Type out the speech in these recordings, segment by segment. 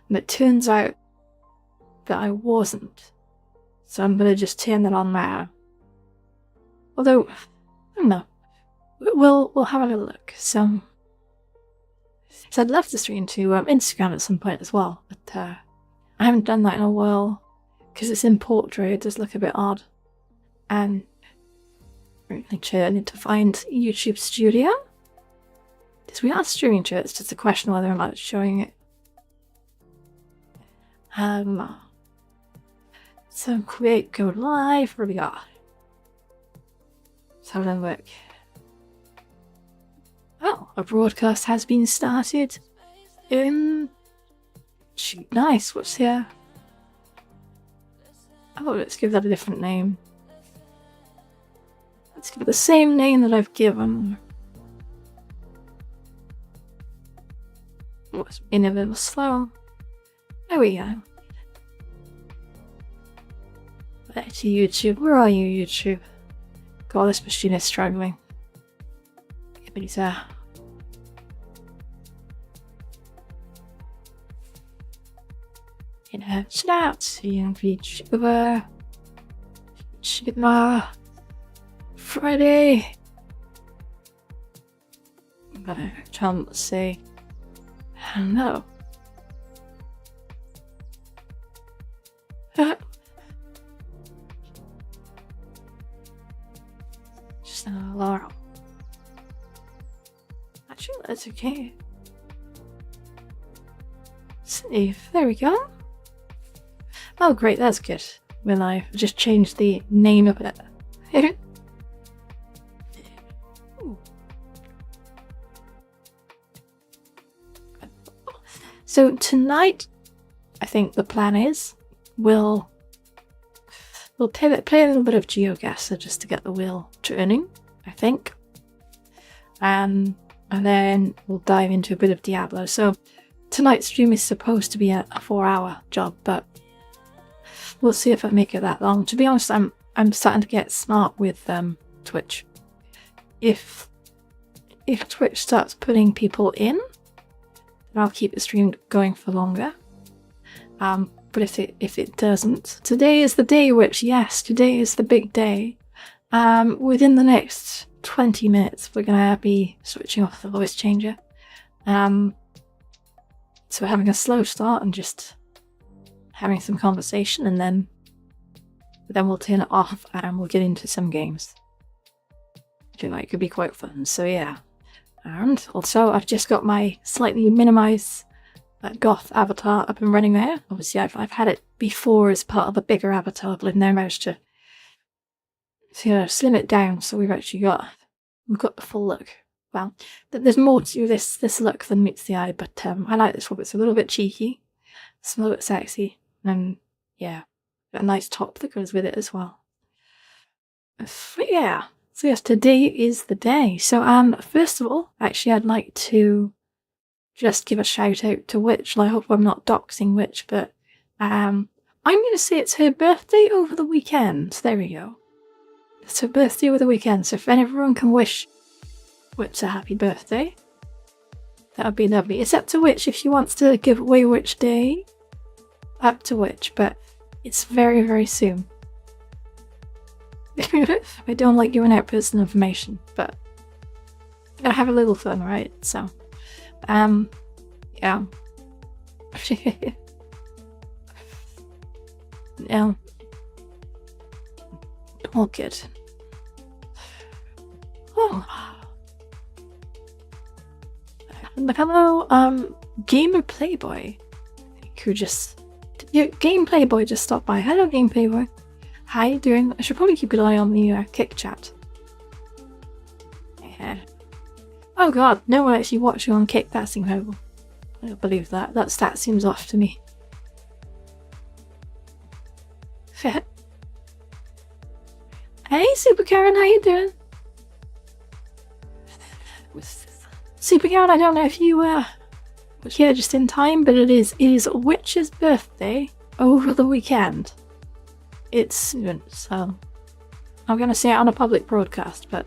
And it turns out that I wasn't. So I'm gonna just turn that on now. Although, I don't know. We'll have a little look. So I'd love to stream to Instagram at some point as well, but I haven't done that in a while because it's in portrait. It does look a bit odd, and I need to find YouTube Studio because we are streaming to it. It's just a question whether I'm not showing it. So create, go live. Where we got? Let's have a look. Oh, a broadcast has been started. Nice. What's here? Oh, let's give that a different name. Let's give it the same name that I've given. What's been a little slow? There we go. Back to YouTube. Where are you, YouTube? God, this machine is struggling. But he's shout out to young VTuber Friday. I'm gonna try and say hello. Just a Laurel. Actually, that's okay. Save. There we go. Oh, great, that's good. When I just changed the name of it. So tonight, I think the plan is we'll play a little bit of GeoGuessr just to get the wheel turning, I think. And then we'll dive into a bit of Diablo. So tonight's stream is supposed to be a 4-hour job, but we'll see if I make it that long. To be honest, I'm starting to get smart with Twitch. If Twitch starts putting people in, then I'll keep the stream going for longer. But if it doesn't, today is the day today is the big day. Within the next 20 minutes, we're gonna be switching off the voice changer. So we're having a slow start and just having some conversation, and then we'll turn it off and we'll get into some games. I think that could be quite fun. So yeah. And also, I've just got my slightly minimized goth avatar up and running there. Obviously, I've had it before as part of a bigger avatar, but I've now managed to slim it down, so we've got the full look. Well, there's more to this look than meets the eye, but I like this one. It's a little bit cheeky, it's a little bit sexy, and yeah, got a nice top that goes with it as well. But yeah, so yes, today is the day. So first of all, actually, I'd like to just give a shout out to Witch. I hope I'm not doxing Witch, but I'm going to say it's her birthday over the weekend. There we go. It's her birthday over the weekend, so if everyone can wish Witch a happy birthday, that would be lovely. It's up to Witch if she wants to give away Witch Day. Up to Witch, but it's very, very soon. I don't like giving out personal information, but I gotta have a little fun, right? So, yeah. Yeah. All good. Oh. Hello, Gamer Playboy. Game Playboy just stopped by. Hello, Game Playboy. How you doing? I should probably keep an eye on the Kick chat. Yeah. Oh god, no one actually watched you on Kick. That's incredible. I don't believe that. That stat seems off to me. Hey, Super Karen, how you doing? Super Karen, I don't know if you were here just in time, but it is Witch's birthday over the weekend. It's soon, so I'm gonna say it on a public broadcast, but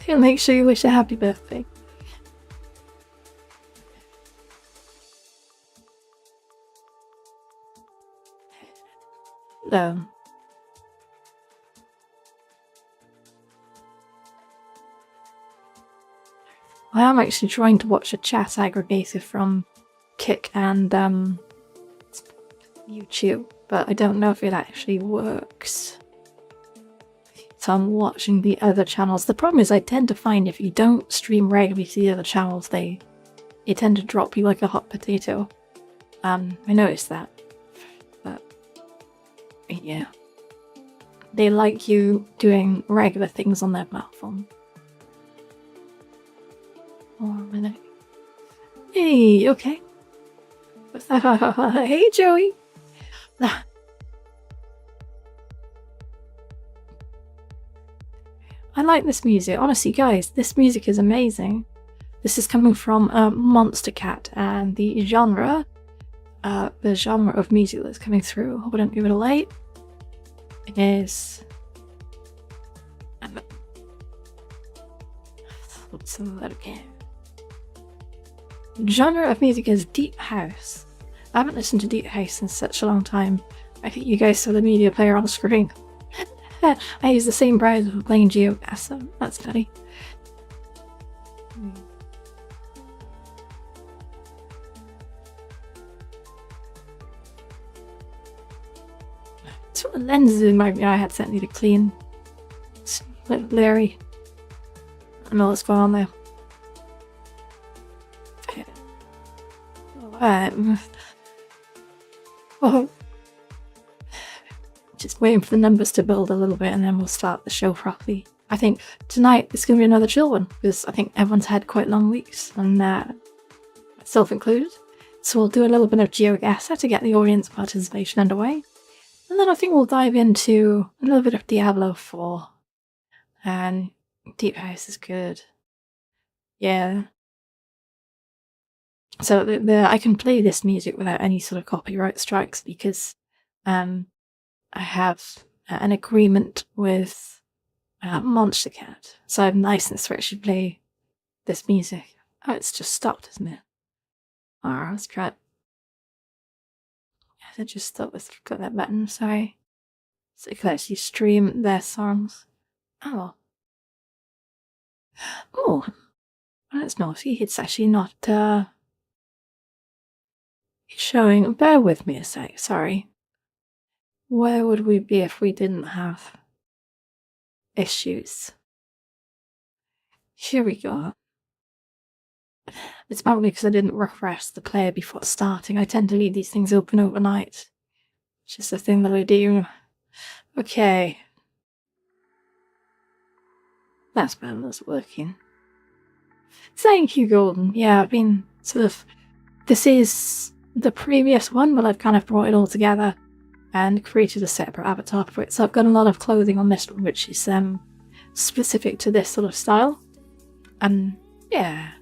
make sure you wish her happy birthday. I am actually trying to watch a chat aggregator from Kick and YouTube, but I don't know if it actually works. So I'm watching the other channels. The problem is I tend to find if you don't stream regularly to the other channels, they tend to drop you like a hot potato. I noticed that. But yeah. They like you doing regular things on their platform. 1 minute. Hey, okay. Hey, Joey. I like this music. Honestly, guys, this music is amazing. This is coming from Monster Cat, and the genre of music that's coming through, I wouldn't give it a light, is... Let's let it go. Genre of music is Deep House. I haven't listened to Deep House in such a long time. I think you guys saw the media player on the screen. I use the same browser for playing GeoGuessr, so that's funny. It's what the lenses in my eye had sent me to clean. It's a little blurry. I don't know what's going on there. Oh. Just waiting for the numbers to build a little bit and then we'll start the show properly. I think tonight it's going to be another chill one because I think everyone's had quite long weeks, and myself included. So we'll do a little bit of GeoGuessr to get the audience participation underway. And then I think we'll dive into a little bit of Diablo 4. And Deep House is good. Yeah. So I can play this music without any sort of copyright strikes because I have an agreement with Monster Cat, so I have license to actually play this music. Oh, it's just stopped, isn't it? Alright, let's try it. I just stopped. Let's click that button, sorry. So you can actually stream their songs. Oh. Oh. That's naughty. It's actually not showing. Bear with me a sec, sorry. Where would we be if we didn't have issues? Here we go. It's probably because I didn't refresh the player before starting. I tend to leave these things open overnight. It's just a thing that I do. Okay. That's better, that's working. Thank you, Golden. Yeah, I've been sort of... This is the previous one, but I've kind of brought it all together and created a separate avatar for it. So I've got a lot of clothing on this one, which is specific to this sort of style. And yeah.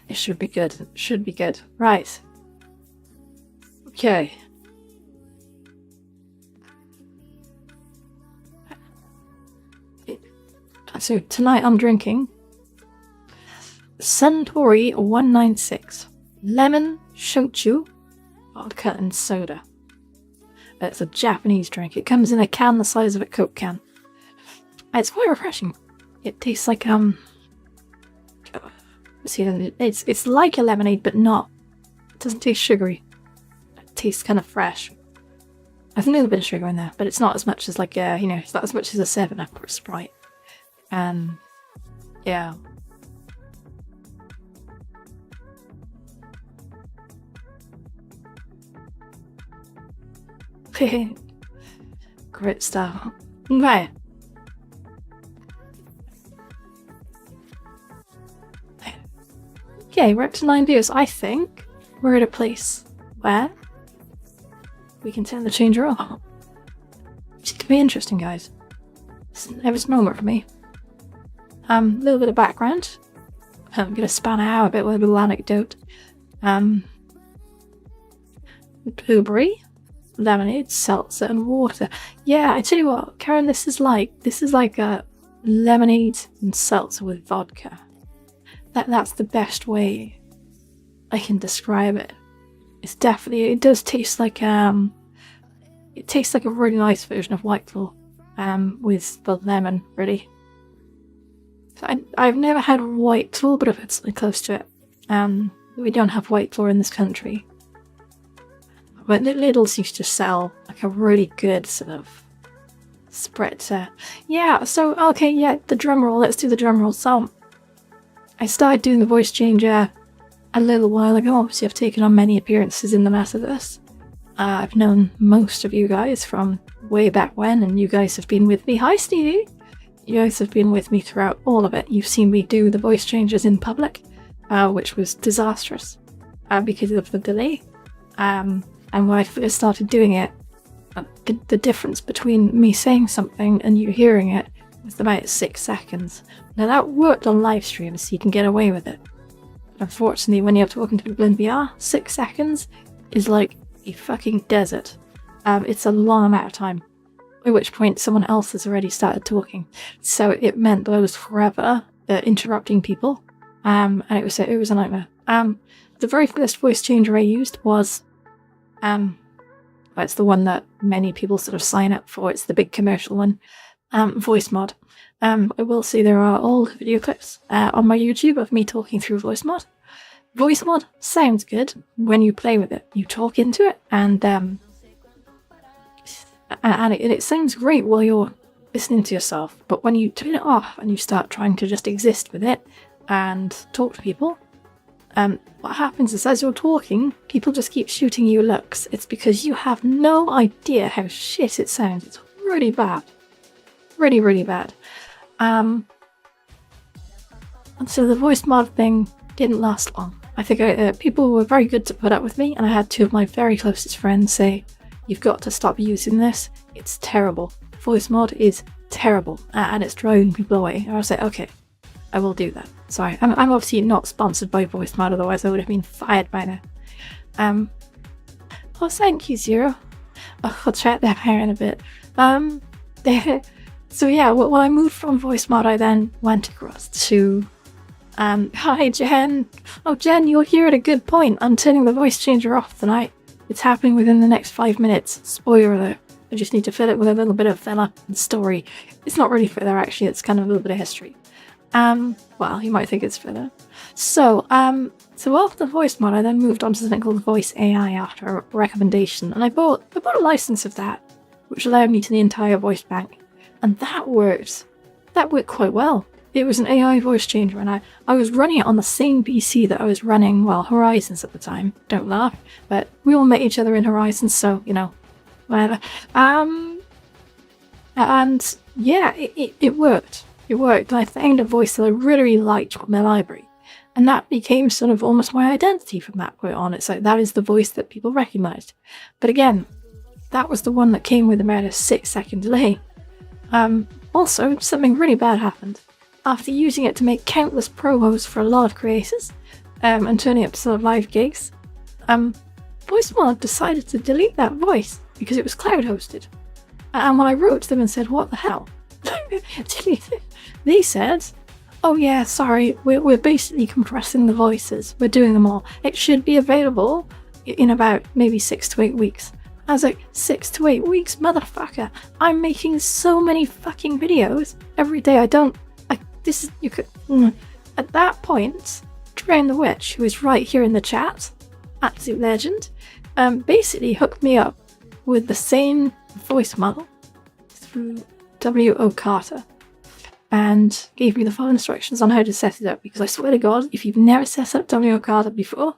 It should be good. It should be good. Right. Okay. So tonight I'm drinking Suntory 196 lemon shochu vodka and soda. It's a Japanese drink. It comes in a can the size of a Coke can. It's quite refreshing. It tastes like it's like a lemonade, but not. It doesn't taste sugary. It tastes kind of fresh. There's a little bit of sugar in there, but it's not as much as like it's not as much as a 7-Up or a Sprite. Yeah. Great stuff. Right. Okay, we're up to 9 views. I think we're at a place where we can turn the changer off. It's going to be interesting, guys. It's a moment for me. A little bit of background. I'm going to span out a bit with a little anecdote. Blueberry, lemonade, seltzer, and water. Yeah, I tell you what, Karen, this is like a lemonade and seltzer with vodka. That's the best way I can describe it. it does taste like it tastes like a really nice version of White Claw, with the lemon, really. So I've never had White Claw, but I've had something close to it. We don't have White Claw in this country. But Lidl's used to sell like a really good sort of spritzer. Yeah, so, okay, yeah, the drum roll, let's do the drum roll. So, I started doing the voice changer a little while ago. Obviously, I've taken on many appearances in the Metaverse. I've known most of you guys from way back when, and you guys have been with me. Hi, Stevie! You guys have been with me throughout all of it. You've seen me do the voice changes in public, which was disastrous because of the delay. And when I first started doing it, the difference between me saying something and you hearing it was about 6 seconds. Now that worked on live streams, so you can get away with it. But unfortunately, when you're talking to people in VR, 6 seconds is like a fucking desert. It's a long amount of time, at which point someone else has already started talking. So it meant that I was forever interrupting people, and it was a nightmare. The very first voice changer I used was it's the one that many people sort of sign up for. It's the big commercial one, Voice Mod. I will say there are old video clips on my YouTube of me talking through Voice Mod. Voice Mod sounds good when you play with it. You talk into it, and it sounds great while you're listening to yourself. But when you turn it off and you start trying to just exist with it and talk to people, what happens is as you're talking, people just keep shooting you looks. It's because you have no idea how shit it sounds. It's really bad. Really, really bad. And so the voice mod thing didn't last long. I think people were very good to put up with me, and I had two of my very closest friends say, "You've got to stop using this. It's terrible. Voice mod is terrible, and it's driving people away." And I was like, okay, I will do that. Sorry, I'm obviously not sponsored by Voice Mod, otherwise I would have been fired by now. Oh, thank you, Zero. Oh, I'll chat that hair in a bit. So yeah, when I moved from Voice Mod, I then went across to, hi Jen. Oh, Jen, you're here at a good point. I'm turning the voice changer off tonight. It's happening within the next 5 minutes. Spoiler alert. I just need to fill it with a little bit of filler and story. It's not really filler, actually. It's kind of a little bit of history. Well, you might think it's filler. So after the voice mod, I then moved on to something called Voice AI after a recommendation, and I bought a license of that, which allowed me to the entire voice bank, and that worked quite well. It was an AI voice changer, and I was running it on the same PC that I was running, well, Horizons at the time. Don't laugh, but we all met each other in Horizons, so, you know, whatever. And yeah, it worked. It worked, and I found a voice that I really liked from my library. And that became sort of almost my identity from that point on. It's like, that is the voice that people recognised. But again, that was the one that came with about a 6-second delay. Also, something really bad happened. After using it to make countless promos for a lot of creators, and turning up to sort of live gigs, VoiceMod decided to delete that voice because it was cloud hosted. And when I wrote to them and said, what the hell? They said, oh yeah, sorry, we're basically compressing the voices. We're doing them all. It should be available in about maybe 6 to 8 weeks. I was like, 6 to 8 weeks, motherfucker. I'm making so many fucking videos every day. At that point, Drain the Witch, who is right here in the chat, absolute legend, basically hooked me up with the same voice model through W.O. Carter and gave me the full instructions on how to set it up, because I swear to God, if you've never set up W.O. Carter before,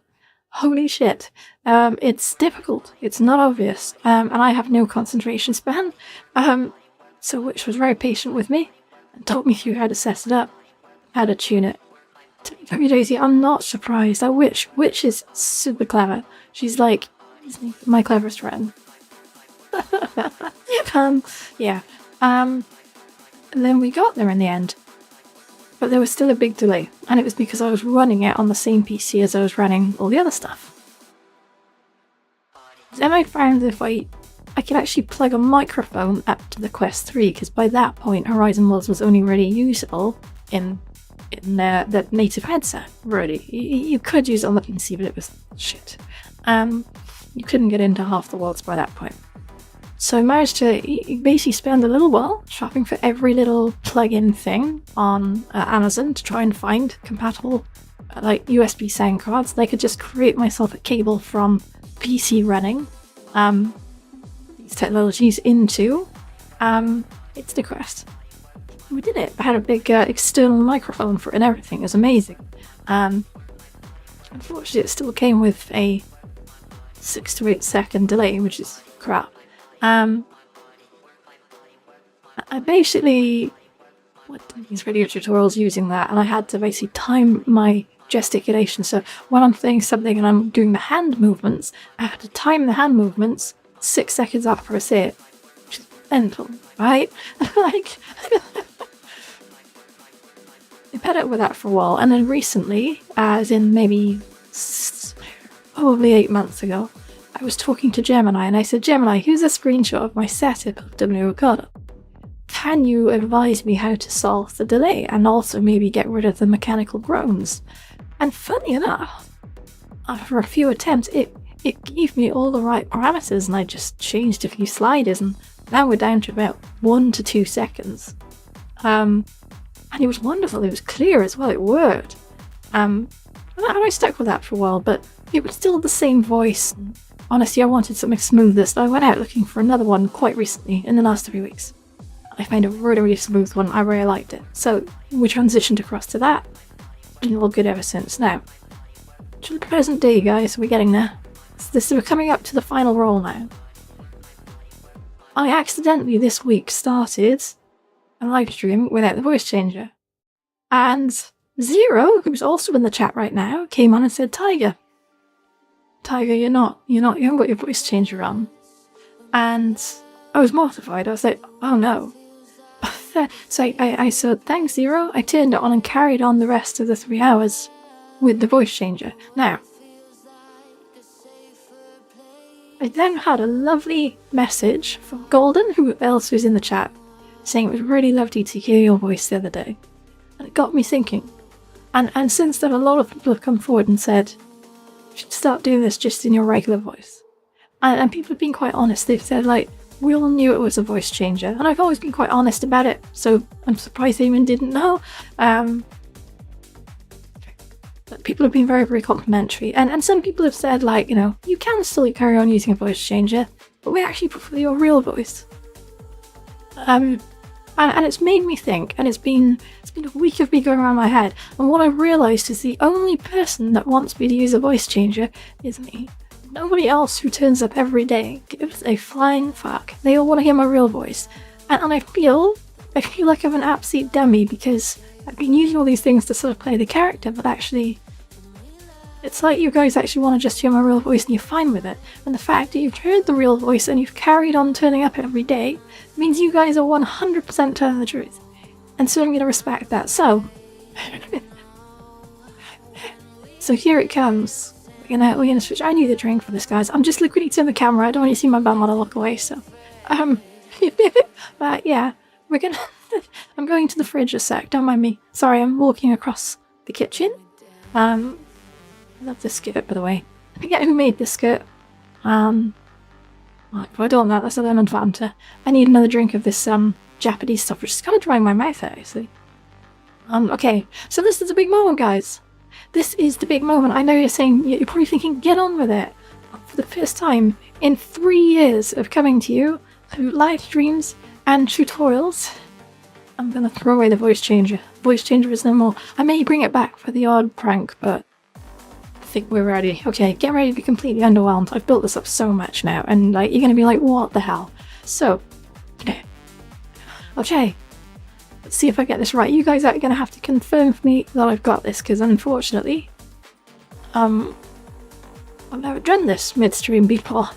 holy shit, it's difficult, it's not obvious, and I have no concentration span, so Witch was very patient with me and taught me through how to set it up, how to tune it. To be very Daisy, I'm not surprised. That Witch is super clever. She's like my cleverest friend. Yeah. And then we got there in the end. But there was still a big delay, and it was because I was running it on the same PC as I was running all the other stuff. Then I found if I could actually plug a microphone up to the Quest 3, because by that point Horizon Worlds was only really usable in in the native headset, really. You could use it on the PC, but it was shit. You couldn't get into half the worlds by that point. So I managed to basically spend a little while shopping for every little plug-in thing on Amazon to try and find compatible like USB sound cards that I could just create myself a cable from PC running these technologies into Instacrest. We did it. I had a big external microphone for it and everything. It was amazing. Unfortunately, it still came with a 6 to 8 second delay, which is crap. I basically went to these video tutorials using that, and I had to basically time my gesticulation. So when I'm saying something and I'm doing the hand movements, I had to time the hand movements 6 seconds after I say it, which is mental, right? Like, I've had it with that for a while, and then recently, as in maybe probably 8 months ago, I was talking to Gemini, and I said, Gemini, here's a screenshot of my setup of WRecorder. Can you advise me how to solve the delay and also maybe get rid of the mechanical groans? And funny enough, after a few attempts, it gave me all the right parameters, and I just changed a few sliders, and now we're down to about 1 to 2 seconds. And it was wonderful. It was clear as well. It worked. And I stuck with that for a while, but it was still the same voice. Honestly, I wanted something smoother, so I went out looking for another one quite recently, in the last 3 weeks. I found a really, really smooth one. I really liked it. So we transitioned across to that. It's been all good ever since. Now, to the present day, guys, we're getting there. We're coming up to the final roll now. I accidentally this week started a live stream without the voice changer. And Zero, who's also in the chat right now, came on and said, Tiger, you haven't got your voice changer on. And I was mortified. I was like, oh no. So I said, thanks, Zero. I turned it on and carried on the rest of the 3 hours with the voice changer. Now, I then had a lovely message from Golden, who else was in the chat, saying it was really lovely to hear your voice the other day. And it got me thinking. And since then, a lot of people have come forward and said, you should start doing this just in your regular voice. And people have been quite honest. They've said, like, we all knew it was a voice changer. And I've always been quite honest about it, so I'm surprised they even didn't know. But people have been very, very complimentary. And some people have said, like, you can still carry on using a voice changer, but we actually prefer your real voice. And it's made me think, and it's been a week of me going around my head, and what I realised is the only person that wants me to use a voice changer is me. Nobody else who turns up every day gives a flying fuck. They all want to hear my real voice. And I feel like I'm an absolute dummy because I've been using all these things to sort of play the character, but actually it's like you guys actually want to just hear my real voice and you're fine with it. And the fact that you've heard the real voice and you've carried on turning up every day means you guys are 100% telling the truth. And so I'm going to respect that. So here it comes. We're gonna switch. I need a drink for this, guys. I'm just looking into the camera. I don't want you to see my bum while I look away. So, but yeah, we're gonna. I'm going to the fridge a sec. Don't mind me. Sorry, I'm walking across the kitchen. I love this skirt, by the way. I forget who made this skirt. Right, if I don't know, that's a lemon Fanta. I need another drink of this Japanese stuff, which is kind of drying my mouth out, actually. Okay, so this is a big moment, guys. This is the big moment. I know you're saying, you're probably thinking, get on with it. For the first time in 3 years of coming to you through live streams and tutorials, I'm going to throw away the voice changer. Voice changer is no more. I may bring it back for the odd prank, but I think we're ready. Okay, get ready to be completely underwhelmed. I've built this up so much now, and like you're going to be like, what the hell? So, okay. Let's see if I get this right. You guys are going to have to confirm for me that I've got this, because unfortunately, I've never done this midstream before.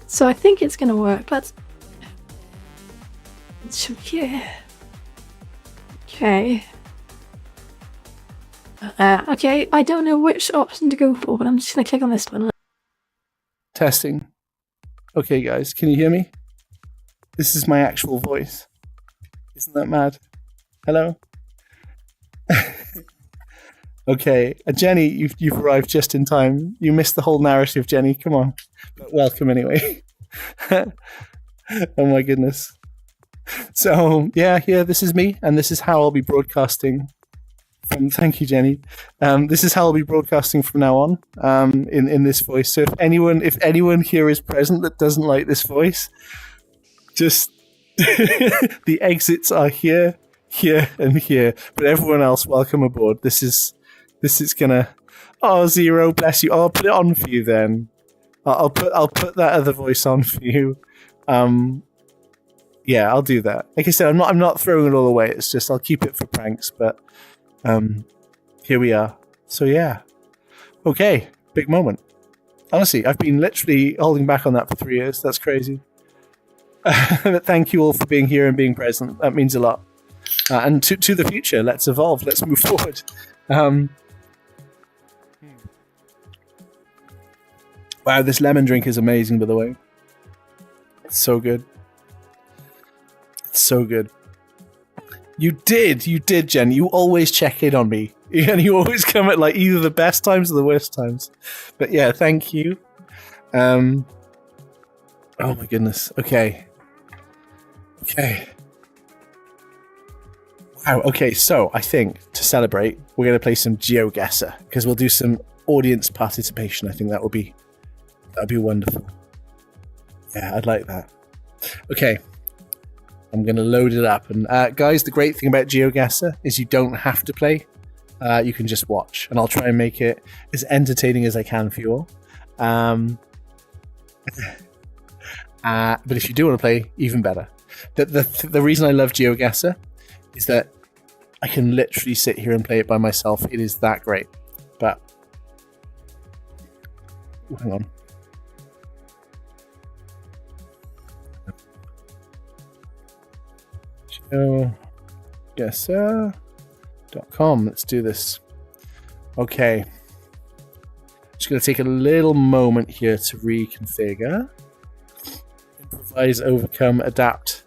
So I think it's going to work. Yeah. Okay. Okay, I don't know which option to go for, but I'm just going to click on this one. Testing. Okay, guys, can you hear me? This is my actual voice. Isn't that mad? Hello? Okay, Jenny, you've arrived just in time. You missed the whole narrative, Jenny. Come on, but welcome anyway. Oh my goodness. So yeah, this is me, and this is how I'll be broadcasting. Thank you, Jenny. This is how I'll be broadcasting from now on. In this voice. So if anyone here is present that doesn't like this voice, just the exits are here, here, and here. But everyone else, welcome aboard. This is gonna. Oh, Zero, bless you. I'll put it on for you then. I'll put that other voice on for you. Yeah, I'll do that. Like I said, I'm not throwing it all away. It's just I'll keep it for pranks. But here we are. So yeah, okay, big moment. Honestly, I've been literally holding back on that for 3 years. That's crazy. But thank you all for being here and being present. That means a lot. And to the future, let's evolve. Let's move forward. Wow, this lemon drink is amazing, by the way. It's so good. It's so good. You did, Jen. You always check in on me. And you always come at like either the best times or the worst times. But yeah, thank you. Oh my goodness. Okay. Wow, okay, so I think to celebrate, we're going to play some GeoGuessr, because we'll do some audience participation. I think that'd be wonderful. Yeah, I'd like that. Okay. I'm going to load it up. And guys, the great thing about GeoGuessr is you don't have to play. You can just watch. And I'll try and make it as entertaining as I can for you all. But if you do want to play, even better. The reason I love GeoGuessr is that I can literally sit here and play it by myself. It is that great. But hang on. GeoGuessr.com. Let's do this. Okay. Just going to take a little moment here to reconfigure. Improvise, overcome, adapt.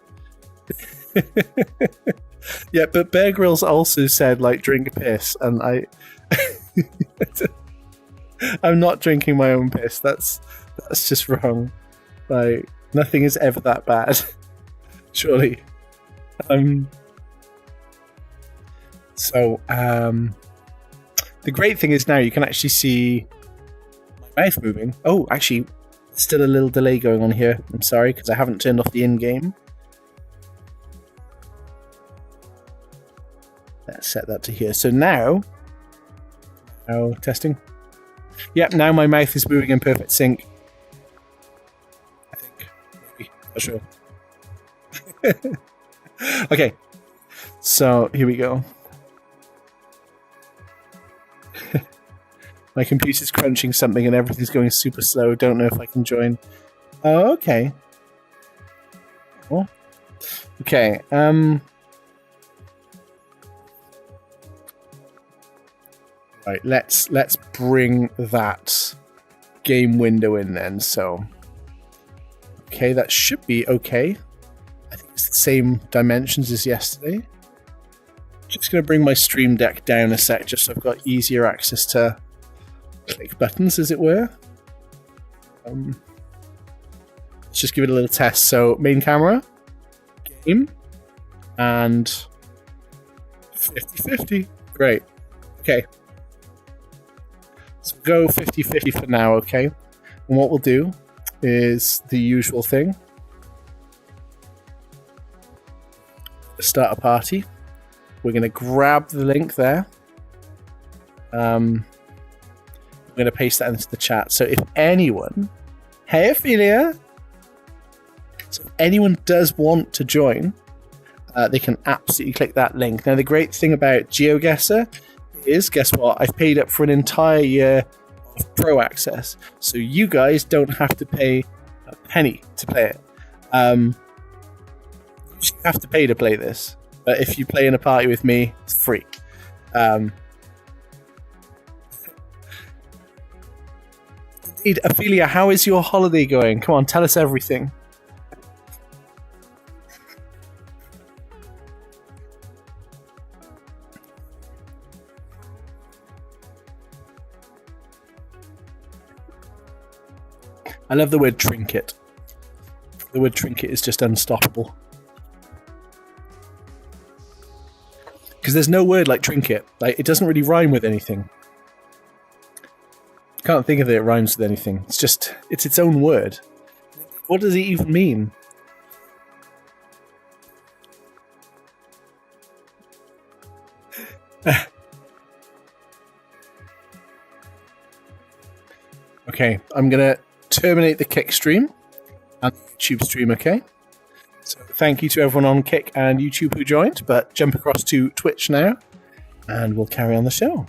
Yeah, but Bear Grylls also said, like, drink piss, and I'm not drinking my own piss. That's just wrong. Like, nothing is ever that bad. Surely. The great thing is now you can actually see my mouth moving. Oh, actually, still a little delay going on here. I'm sorry, because I haven't turned off the in-game. Let's set that to here. So now testing. Yep, now my mouth is moving in perfect sync. I think. Maybe. Not sure. Okay. So here we go. My computer's crunching something and everything's going super slow. Don't know if I can join. Oh, okay. Oh. Okay. Right, let's bring that game window in then. So, okay, that should be okay. I think it's the same dimensions as yesterday. Just going to bring my Stream Deck down a sec, just so I've got easier access to click buttons, as it were. Let's just give it a little test. So, main camera, game, and 50-50. Great. Okay. So go 50-50 for now, okay? And what we'll do is the usual thing. Start a party. We're going to grab the link there. I'm going to paste that into the chat. So if anyone... Hey, Ophelia! So if anyone does want to join, they can absolutely click that link. Now, the great thing about GeoGuessr is, guess what? I've paid up for an entire year of pro access. So you guys don't have to pay a penny to play it. You have to pay to play this. But if you play in a party with me, it's free. Indeed, Ophelia, how is your holiday going? Come on, tell us everything. I love the word trinket. The word trinket is just unstoppable. Because there's no word like trinket. Like, it doesn't really rhyme with anything. Can't think of it rhymes with anything. It's its own word. What does it even mean? Okay, I'm gonna terminate the Kick stream and YouTube stream, okay? So thank you to everyone on Kick and YouTube who joined, but jump across to Twitch now and we'll carry on the show.